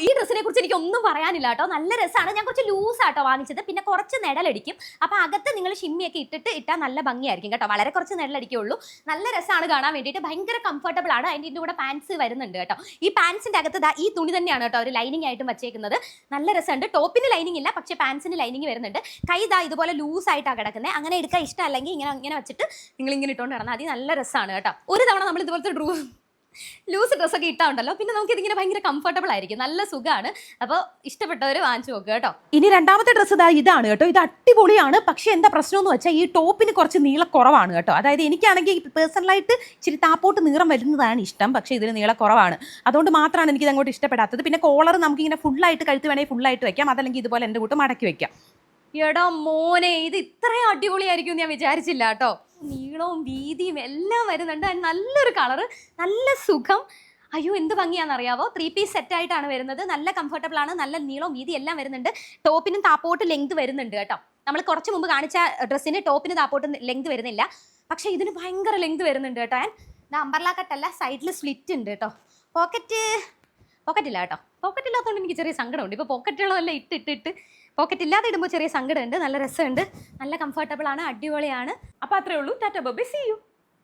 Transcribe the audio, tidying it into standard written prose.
ഈ ഡ്രസ്സിനെ കുറിച്ച് എനിക്ക് ഒന്നും പറയാനില്ല കേട്ടോ. നല്ല രസമാണ്. ഞാൻ കുറച്ച് ലൂസാട്ടോ വാങ്ങിച്ചത്. പിന്നെ കുറച്ച് നിഴലടിക്കും. അപ്പോൾ അകത്ത് നിങ്ങൾ ഷിമ്മിയൊക്കെ ഇട്ടാൽ നല്ല ഭംഗിയായിരിക്കും കേട്ടോ. വളരെ കുറച്ച് നിഴലടിക്കുള്ളൂ. നല്ല രസമാണ് കാണാൻ വേണ്ടിയിട്ട്. ഭയങ്കര കംഫർട്ടബിൾ ആണ്. അതിൻ്റെ കൂടെ പാൻസ് വരുന്നുണ്ട് കേട്ടോ. ഈ പാൻസിൻ്റെ അകത്ത് ഈ തുണി തന്നെയാണ് കേട്ടോ ഒരു ലൈനിങ് ആയിട്ടും വച്ചേക്കുന്നത്. നല്ല രസമുണ്ട്. ടോപ്പിന് ലൈനിങ് ഇല്ല, പക്ഷേ പാൻസിന് ലൈനിങ് വരുന്നുണ്ട്. കൈ ഇതുപോലെ ലൂസായിട്ടാണ് കിടക്കുന്നത്. അങ്ങനെ എടുക്കാൻ ഇഷ്ടമല്ലെങ്കിൽ ഇങ്ങനെ വെച്ചിട്ട് നിങ്ങൾ ഇങ്ങനെ ഇട്ടുകൊണ്ട് നടന്നാൽ അത് നല്ല രസമാണ് കേട്ടോ. ഒരു തവണ നമ്മൾ ഇതുപോലത്തെ ലൂസ് ഡ്രസ്സൊക്കെ ഇട്ടാണ്ടല്ലോ, പിന്നെ നമുക്ക് ഇതിങ്ങനെ ഭയങ്കര കംഫർട്ടബിൾ ആയിരിക്കും. നല്ല സുഖമാണ്. അപ്പോൾ ഇഷ്ടപ്പെട്ടവർ വാങ്ങിച്ചു നോക്കുക കേട്ടോ. ഇനി രണ്ടാമത്തെ ഡ്രസ്സ് ഇതാണ് കേട്ടോ. ഇത് അടിപൊളിയാണ്. പക്ഷേ എന്താ പ്രശ്നം എന്ന് വെച്ചാൽ ഈ ടോപ്പിന് കുറച്ച് നീളക്കുറവാണ് കേട്ടോ. അതായത് എനിക്കാണെങ്കിൽ പേഴ്സണലായിട്ട് ഇച്ചിരി താപ്പോട്ട് നീളം വരുന്നതാണ് ഇഷ്ടം. പക്ഷേ ഇതിന് നീളക്കുറവാണ്. അതുകൊണ്ട് മാത്രമാണ് എനിക്കിത് അങ്ങോട്ട് ഇഷ്ടപ്പെടാത്തത്. പിന്നെ കോളർ നമുക്കിങ്ങനെ ഫുള്ളായിട്ട് കഴുത്ത് വേണമെങ്കിൽ ഫുള്ളായിട്ട് വെക്കാം. അതല്ലെങ്കിൽ ഇതുപോലെ എൻ്റെ കൂട്ട് മടക്കി വെക്കാം. എടാ മോനെ, ഇത് ഇത്രയും അടിപൊളിയായിരിക്കും ഞാൻ വിചാരിച്ചില്ല കേട്ടോ. നീളവും വീതിയും എല്ലാം വരുന്നുണ്ട്. നല്ലൊരു കളറ്, നല്ല സുഖം. അയ്യോ എന്ത് ഭംഗിയാണെന്നറിയാവോ. 3 പീസ് സെറ്റായിട്ടാണ് വരുന്നത്. നല്ല കംഫർട്ടബിൾ ആണ്. നല്ല നീളവും വീതി എല്ലാം വരുന്നുണ്ട്. ടോപ്പിനും താപ്പോട്ട് ലെങ്ത് വരുന്നുണ്ട് കേട്ടോ. നമ്മൾ കുറച്ച് മുമ്പ് കാണിച്ച ഡ്രസ്സിന് ടോപ്പിന് താപ്പോട്ട് ലെങ്ത് വരുന്നില്ല. പക്ഷേ ഇതിന് ഭയങ്കര ലെങ്ത് വരുന്നുണ്ട് കേട്ടോ. അമ്പർല കട്ടല്ല, സൈഡിൽ സ്ലിറ്റ് ഉണ്ട് കേട്ടോ. പോക്കറ്റില്ല കേട്ടോ. പോക്കറ്റ് ഇല്ലാത്തതുകൊണ്ട് എനിക്ക് ചെറിയ സങ്കടമുണ്ട്. ഇപ്പോൾ പോക്കറ്റുകളെല്ലാം ഇട്ടിട്ട് പോക്കറ്റ് ഇല്ലാതെ ഇടുമ്പോൾ ചെറിയ സങ്കടമുണ്ട്. നല്ല രസമുണ്ട്. നല്ല കംഫർട്ടബിൾ ആണ്. അടിപൊളിയാണ്. അപ്പോൾ അത്രേ ഉള്ളൂ. Tata bye, see U.